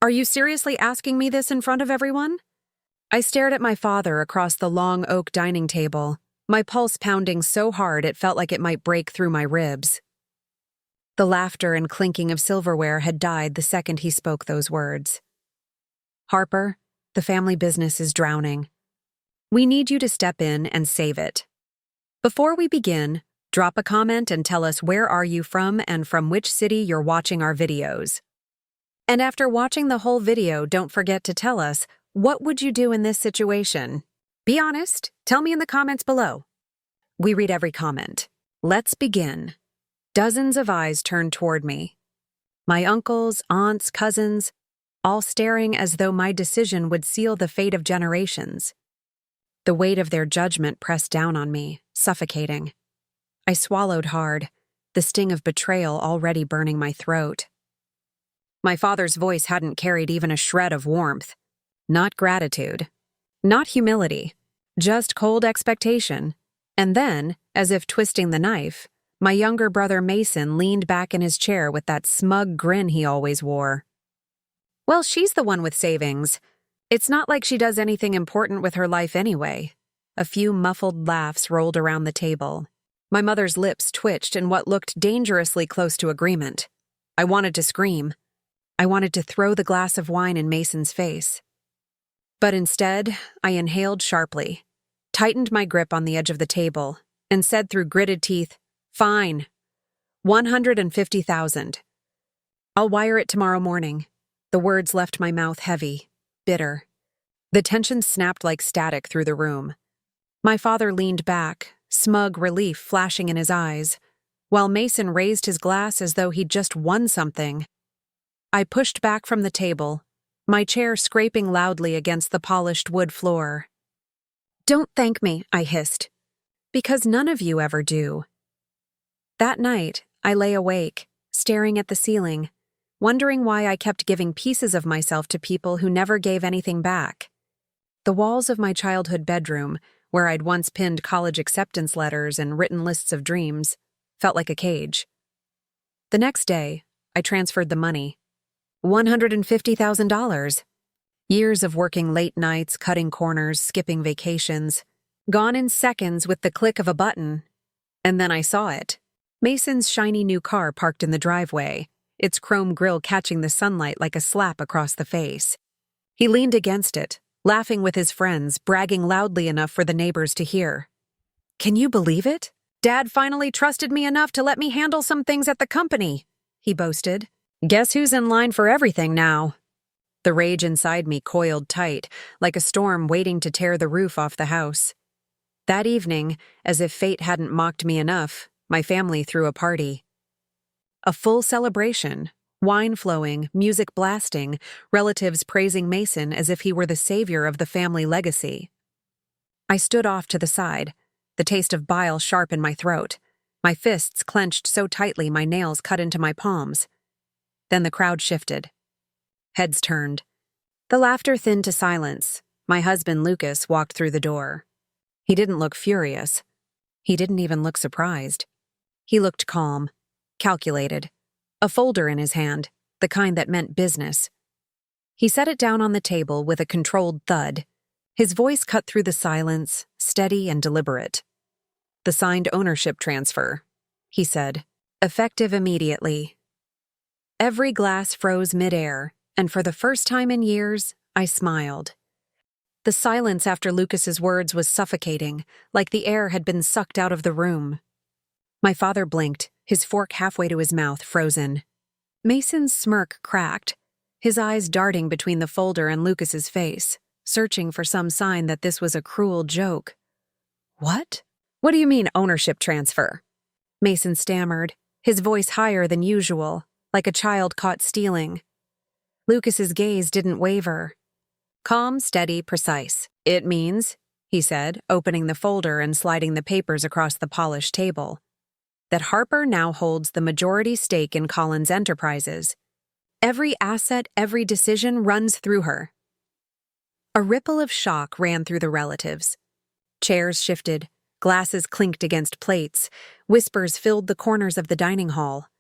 Are you seriously asking me this in front of everyone? I stared at my father across the long oak dining table, my pulse pounding so hard it felt like it might break through my ribs. The laughter and clinking of silverware had died the second he spoke those words. Harper, the family business is drowning. We need you to step in and save it. Before we begin, drop a comment and tell us where are you from and from which city you're watching our videos. And after watching the whole video, don't forget to tell us, what would you do in this situation? Be honest, tell me in the comments below. We read every comment. Let's begin. Dozens of eyes turned toward me. My uncles, aunts, cousins, all staring as though my decision would seal the fate of generations. The weight of their judgment pressed down on me, suffocating. I swallowed hard, the sting of betrayal already burning my throat. My father's voice hadn't carried even a shred of warmth. Not gratitude. Not humility. Just cold expectation. And then, as if twisting the knife, my younger brother Mason leaned back in his chair with that smug grin he always wore. Well, she's the one with savings. It's not like she does anything important with her life anyway. A few muffled laughs rolled around the table. My mother's lips twitched in what looked dangerously close to agreement. I wanted to scream. I wanted to throw the glass of wine in Mason's face. But instead, I inhaled sharply, tightened my grip on the edge of the table, and said through gritted teeth, "Fine. 150,000. I'll wire it tomorrow morning." The words left my mouth heavy, bitter. The tension snapped like static through the room. My father leaned back, smug relief flashing in his eyes, while Mason raised his glass as though he'd just won something. I pushed back from the table, my chair scraping loudly against the polished wood floor. "Don't thank me," I hissed, "because none of you ever do." That night, I lay awake, staring at the ceiling, wondering why I kept giving pieces of myself to people who never gave anything back. The walls of my childhood bedroom, where I'd once pinned college acceptance letters and written lists of dreams, felt like a cage. The next day, I transferred the money. $150,000. Years of working late nights, cutting corners, skipping vacations, gone in seconds with the click of a button. And then I saw it. Mason's shiny new car parked in the driveway, its chrome grille catching the sunlight like a slap across the face. He leaned against it, laughing with his friends, bragging loudly enough for the neighbors to hear. "Can you believe it? Dad finally trusted me enough to let me handle some things at the company," he boasted. "Guess who's in line for everything now?" The rage inside me coiled tight, like a storm waiting to tear the roof off the house. That evening, as if fate hadn't mocked me enough, my family threw a party. A full celebration, wine flowing, music blasting, relatives praising Mason as if he were the savior of the family legacy. I stood off to the side, the taste of bile sharp in my throat, my fists clenched so tightly my nails cut into my palms. Then the crowd shifted. Heads turned. The laughter thinned to silence. My husband, Lucas, walked through the door. He didn't look furious. He didn't even look surprised. He looked calm, calculated, a folder in his hand, the kind that meant business. He set it down on the table with a controlled thud. His voice cut through the silence, steady and deliberate. "The signed ownership transfer," he said, "effective immediately." Every glass froze midair, and for the first time in years, I smiled. The silence after Lucas's words was suffocating, like the air had been sucked out of the room. My father blinked, his fork halfway to his mouth, frozen. Mason's smirk cracked, his eyes darting between the folder and Lucas's face, searching for some sign that this was a cruel joke. "What? What do you mean, ownership transfer?" Mason stammered, his voice higher than usual, like a child caught stealing. Lucas's gaze didn't waver. Calm, steady, precise. "It means," he said, opening the folder and sliding the papers across the polished table, "that Harper now holds the majority stake in Collins Enterprises. Every asset, every decision runs through her." A ripple of shock ran through the relatives. Chairs shifted, glasses clinked against plates, whispers filled the corners of the dining hall.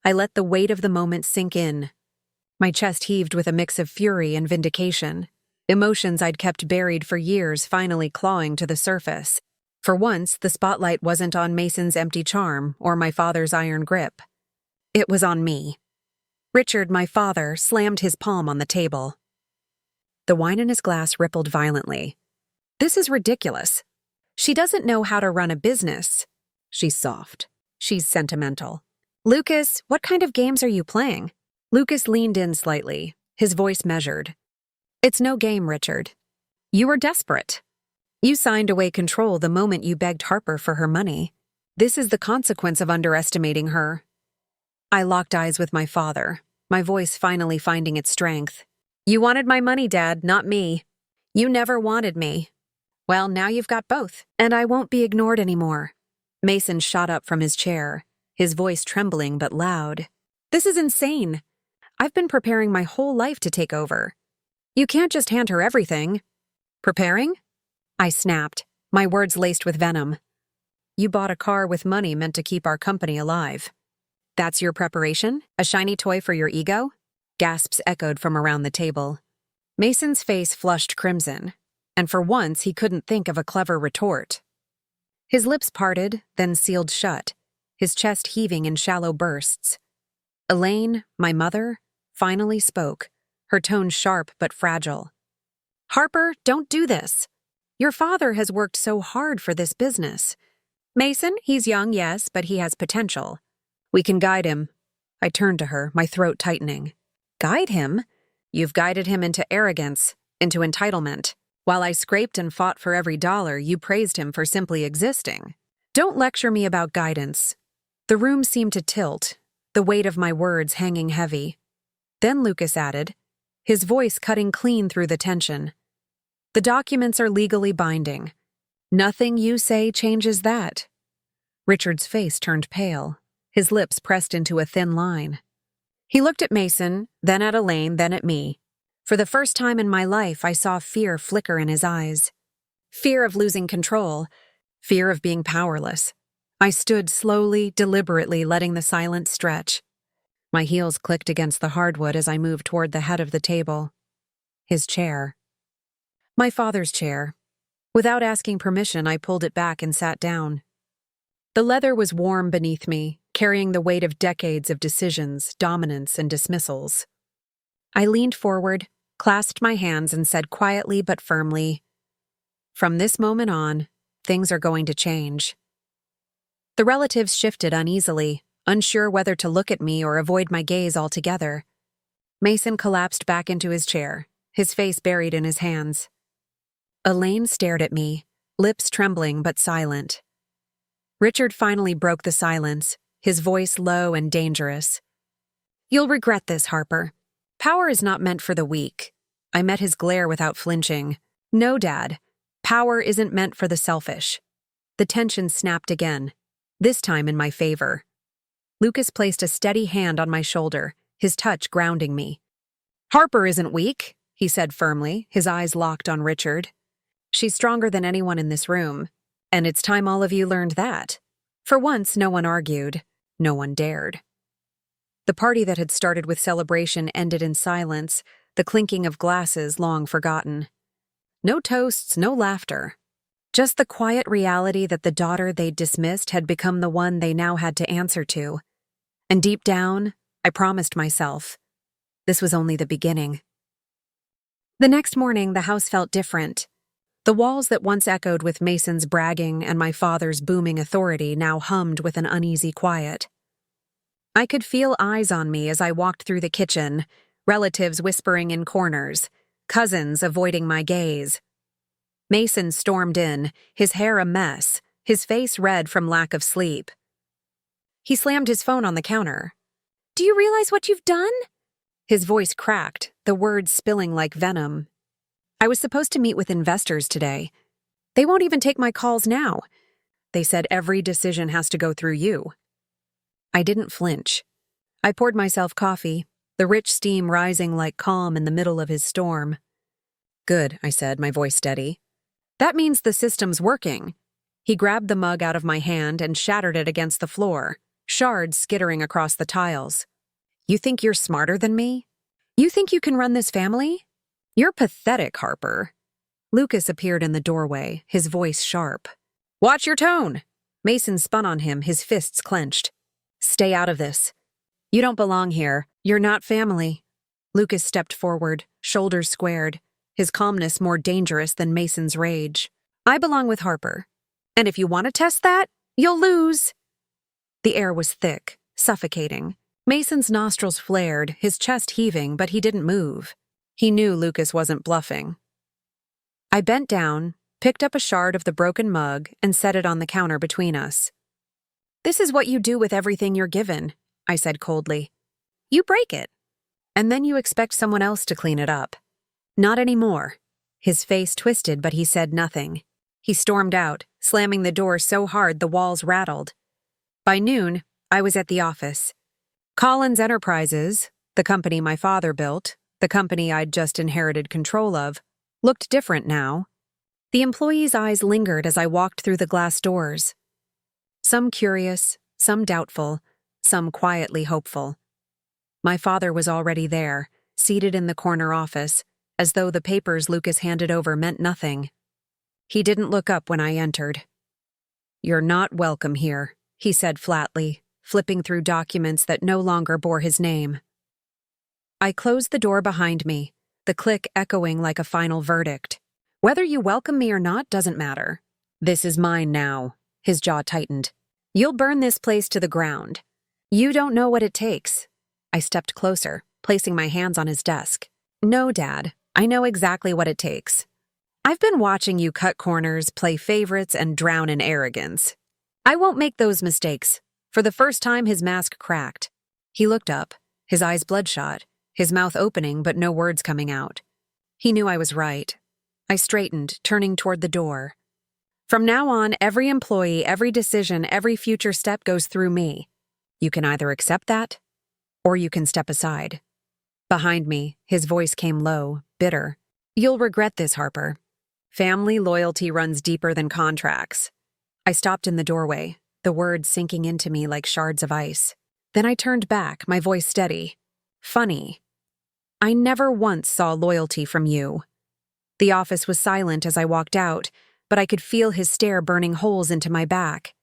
I let the weight of the moment sink in. My chest heaved with a mix of fury and vindication. Emotions I'd kept buried for years finally clawing to the surface. For once, the spotlight wasn't on Mason's empty charm or my father's iron grip. It was on me. Richard, my father, slammed his palm on the table. The wine in his glass rippled violently. "This is ridiculous. She doesn't know how to run a business. She's soft. She's sentimental. Lucas, what kind of games are you playing?" Lucas leaned in slightly, his voice measured. "It's no game, Richard. You were desperate. You signed away control the moment you begged Harper for her money. This is the consequence of underestimating her." I locked eyes with my father, my voice finally finding its strength. "You wanted my money, Dad, not me. You never wanted me. Well, now you've got both, and I won't be ignored anymore." Mason shot up from his chair, his voice trembling but loud. "This is insane. I've been preparing my whole life to take over. You can't just hand her everything." "Preparing?" I snapped, my words laced with venom. "You bought a car with money meant to keep our company alive. That's your preparation? A shiny toy for your ego?" Gasps echoed from around the table. Mason's face flushed crimson, and for once he couldn't think of a clever retort. His lips parted, then sealed shut, his chest heaving in shallow bursts. Elaine, my mother, finally spoke, her tone sharp but fragile. "Harper, don't do this. Your father has worked so hard for this business. Mason, he's young, yes, but he has potential. We can guide him." I turned to her, my throat tightening. "Guide him? You've guided him into arrogance, into entitlement. While I scraped and fought for every dollar, you praised him for simply existing. Don't lecture me about guidance." The room seemed to tilt, the weight of my words hanging heavy. Then Lucas added, his voice cutting clean through the tension. "The documents are legally binding. Nothing you say changes that." Richard's face turned pale, his lips pressed into a thin line. He looked at Mason, then at Elaine, then at me. For the first time in my life, I saw fear flicker in his eyes. Fear of losing control, fear of being powerless. I stood slowly, deliberately, letting the silence stretch. My heels clicked against the hardwood as I moved toward the head of the table. His chair. My father's chair. Without asking permission, I pulled it back and sat down. The leather was warm beneath me, carrying the weight of decades of decisions, dominance, and dismissals. I leaned forward, clasped my hands, and said quietly but firmly, "From this moment on, things are going to change." The relatives shifted uneasily, unsure whether to look at me or avoid my gaze altogether. Mason collapsed back into his chair, his face buried in his hands. Elaine stared at me, lips trembling but silent. Richard finally broke the silence, his voice low and dangerous. "You'll regret this, Harper. Power is not meant for the weak." I met his glare without flinching. "No, Dad. Power isn't meant for the selfish." The tension snapped again, this time in my favor. Lucas placed a steady hand on my shoulder, his touch grounding me. "Harper isn't weak," he said firmly, his eyes locked on Richard. "She's stronger than anyone in this room, and it's time all of you learned that." For once, no one argued, no one dared. The party that had started with celebration ended in silence, the clinking of glasses long forgotten. No toasts, no laughter. Just the quiet reality that the daughter they'd dismissed had become the one they now had to answer to. And deep down, I promised myself, this was only the beginning. The next morning, the house felt different. The walls that once echoed with Mason's bragging and my father's booming authority now hummed with an uneasy quiet. I could feel eyes on me as I walked through the kitchen, relatives whispering in corners, cousins avoiding my gaze. Mason stormed in, his hair a mess, his face red from lack of sleep. He slammed his phone on the counter. "Do you realize what you've done?" His voice cracked, the words spilling like venom. "I was supposed to meet with investors today. They won't even take my calls now. They said every decision has to go through you." I didn't flinch. I poured myself coffee, the rich steam rising like calm in the middle of his storm. "Good," I said, my voice steady. "That means the system's working." He grabbed the mug out of my hand and shattered it against the floor, shards skittering across the tiles. "You think you're smarter than me? You think you can run this family? You're pathetic, Harper. Lucas appeared in the doorway, his voice sharp. Watch your tone! Mason spun on him, his fists clenched. Stay out of this. You don't belong here. You're not family. Lucas stepped forward, shoulders squared, his calmness more dangerous than Mason's rage. I belong with Harper. And if you want to test that, you'll lose. The air was thick, suffocating. Mason's nostrils flared, his chest heaving, but he didn't move. He knew Lucas wasn't bluffing. I bent down, picked up a shard of the broken mug, and set it on the counter between us. This is what you do with everything you're given, I said coldly. You break it. And then you expect someone else to clean it up. Not anymore. His face twisted, but he said nothing. He stormed out, slamming the door so hard the walls rattled. By noon, I was at the office. Collins Enterprises, the company my father built, the company I'd just inherited control of, looked different now. The employees' eyes lingered as I walked through the glass doors. Some curious, some doubtful, some quietly hopeful. My father was already there, seated in the corner office, as though the papers Lucas handed over meant nothing. He didn't look up when I entered. You're not welcome here, he said flatly, flipping through documents that no longer bore his name. I closed the door behind me, the click echoing like a final verdict. Whether you welcome me or not doesn't matter. This is mine now. His jaw tightened. You'll burn this place to the ground. You don't know what it takes. I stepped closer, placing my hands on his desk. No, Dad, I know exactly what it takes. I've been watching you cut corners, play favorites, and drown in arrogance. I won't make those mistakes. For the first time, his mask cracked. He looked up, his eyes bloodshot, his mouth opening but no words coming out. He knew I was right. I straightened, turning toward the door. From now on, every employee, every decision, every future step goes through me. You can either accept that, or you can step aside. Behind me, his voice came low, bitter. You'll regret this, Harper. Family loyalty runs deeper than contracts. I stopped in the doorway, the words sinking into me like shards of ice. Then I turned back, my voice steady. Funny. I never once saw loyalty from you. The office was silent as I walked out, but I could feel his stare burning holes into my back.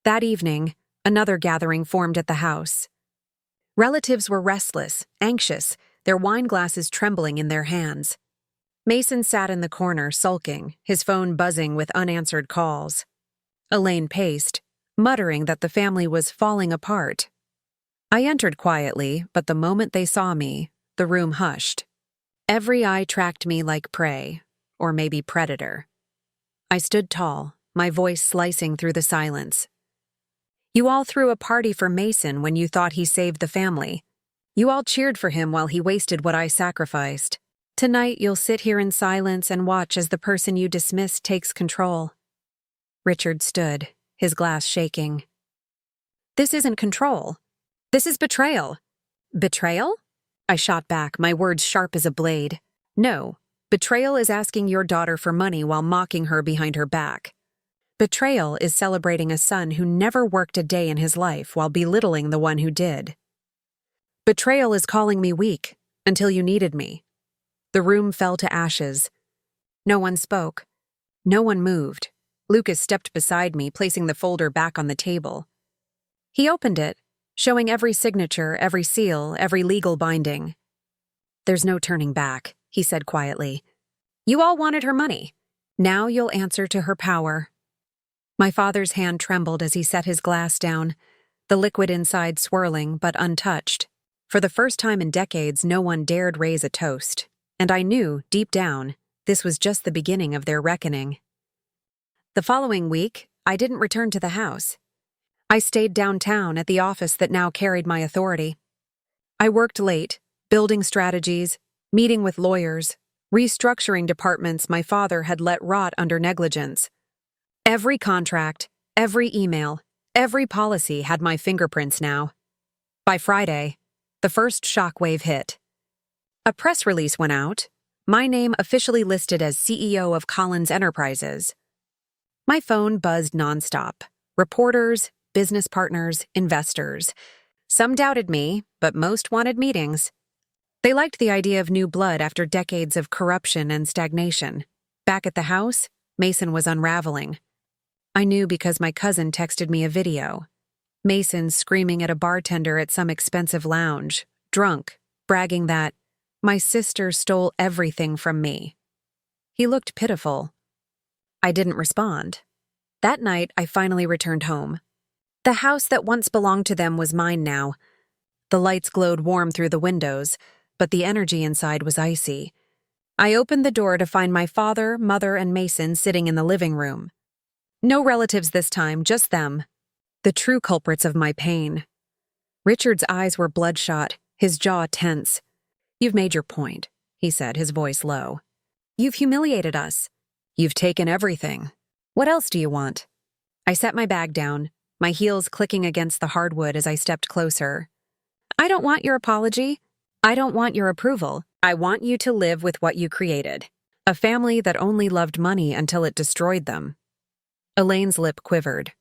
That evening, another gathering formed at the house. Relatives were restless, anxious, their wine glasses trembling in their hands. Mason sat in the corner, sulking, his phone buzzing with unanswered calls. Elaine paced, muttering that the family was falling apart. I entered quietly, but the moment they saw me, the room hushed. Every eye tracked me like prey, or maybe predator. I stood tall, my voice slicing through the silence. You all threw a party for Mason when you thought he saved the family. You all cheered for him while he wasted what I sacrificed. Tonight you'll sit here in silence and watch as the person you dismissed takes control. Richard stood, his glass shaking. This isn't control. This is betrayal. Betrayal? I shot back, my words sharp as a blade. No, betrayal is asking your daughter for money while mocking her behind her back. Betrayal is celebrating a son who never worked a day in his life while belittling the one who did. Betrayal is calling me weak, until you needed me. The room fell to ashes. No one spoke. No one moved. Lucas stepped beside me, placing the folder back on the table. He opened it, showing every signature, every seal, every legal binding. There's no turning back, he said quietly. You all wanted her money. Now you'll answer to her power. My father's hand trembled as he set his glass down, the liquid inside swirling but untouched. For the first time in decades, no one dared raise a toast. And I knew, deep down, this was just the beginning of their reckoning. The following week, I didn't return to the house. I stayed downtown at the office that now carried my authority. I worked late, building strategies, meeting with lawyers, restructuring departments my father had let rot under negligence. Every contract, every email, every policy had my fingerprints now. By Friday, the first shockwave hit. A press release went out, my name officially listed as CEO of Collins Enterprises. My phone buzzed nonstop. Reporters, business partners, investors. Some doubted me, but most wanted meetings. They liked the idea of new blood after decades of corruption and stagnation. Back at the house, Mason was unraveling. I knew because my cousin texted me a video. Mason screaming at a bartender at some expensive lounge, drunk, bragging that, "My sister stole everything from me." He looked pitiful. I didn't respond. That night, I finally returned home. The house that once belonged to them was mine now. The lights glowed warm through the windows, but the energy inside was icy. I opened the door to find my father, mother, and Mason sitting in the living room. No relatives this time, just them. The true culprits of my pain. Richard's eyes were bloodshot, his jaw tense. "You've made your point," he said, his voice low. "You've humiliated us. You've taken everything. What else do you want?" I set my bag down, my heels clicking against the hardwood as I stepped closer. "I don't want your apology. I don't want your approval. I want you to live with what you created. A family that only loved money until it destroyed them." Elaine's lip quivered.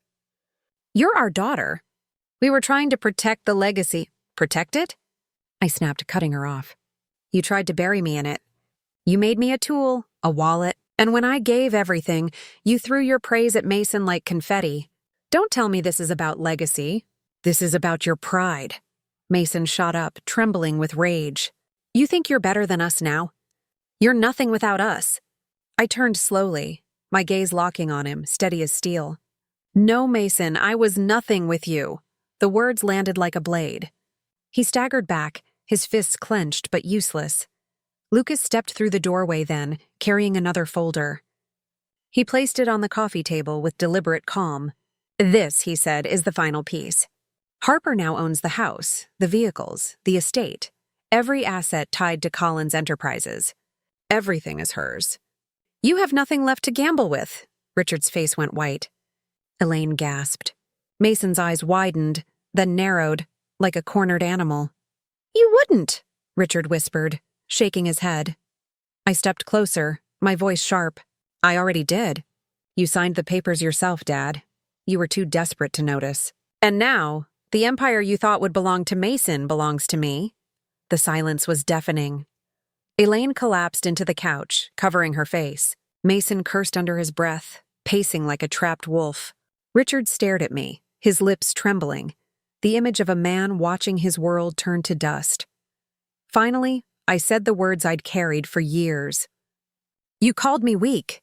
"You're our daughter. We were trying to protect the legacy." "Protect it?" I snapped, cutting her off. "You tried to bury me in it. You made me a tool, a wallet, and when I gave everything, you threw your praise at Mason like confetti. Don't tell me this is about legacy. This is about your pride." Mason shot up, trembling with rage. "You think you're better than us now? You're nothing without us." I turned slowly, my gaze locking on him, steady as steel. "No, Mason, I was nothing with you." The words landed like a blade. He staggered back, his fists clenched but useless. Lucas stepped through the doorway then, carrying another folder. He placed it on the coffee table with deliberate calm. "This," he said, "is the final piece. Harper now owns the house, the vehicles, the estate, every asset tied to Collins Enterprises. Everything is hers. You have nothing left to gamble with." Richard's face went white. Elaine gasped. Mason's eyes widened, then narrowed, like a cornered animal. "You wouldn't," Richard whispered, shaking his head. I stepped closer, my voice sharp. "I already did. You signed the papers yourself, Dad. You were too desperate to notice. And now, the empire you thought would belong to Mason belongs to me." The silence was deafening. Elaine collapsed into the couch, covering her face. Mason cursed under his breath, pacing like a trapped wolf. Richard stared at me, his lips trembling, the image of a man watching his world turn to dust. Finally, I said the words I'd carried for years. "You called me weak.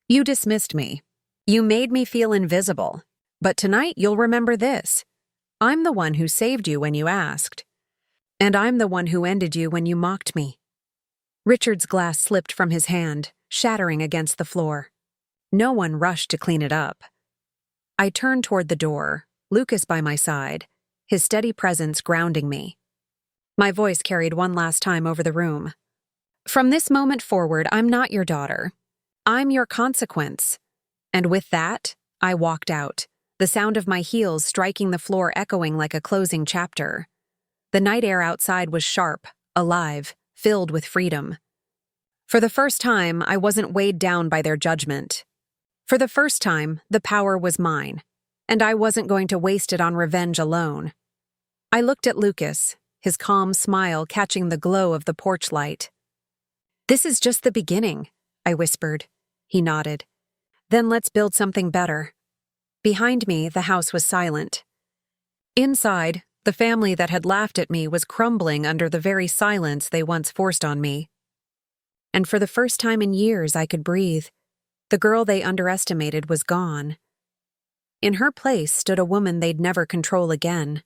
You dismissed me. You made me feel invisible. But tonight you'll remember this. I'm the one who saved you when you asked. And I'm the one who ended you when you mocked me." Richard's glass slipped from his hand, shattering against the floor. No one rushed to clean it up. I turned toward the door, Lucas by my side, his steady presence grounding me. My voice carried one last time over the room. "From this moment forward, I'm not your daughter. I'm your consequence." And with that, I walked out, the sound of my heels striking the floor echoing like a closing chapter. The night air outside was sharp, alive, filled with freedom. For the first time, I wasn't weighed down by their judgment. For the first time, the power was mine, and I wasn't going to waste it on revenge alone. I looked at Lucas, his calm smile catching the glow of the porch light. "This is just the beginning," I whispered. He nodded. "Then let's build something better." Behind me, the house was silent. Inside, the family that had laughed at me was crumbling under the very silence they once forced on me. And for the first time in years, I could breathe. The girl they underestimated was gone. In her place stood a woman they'd never control again.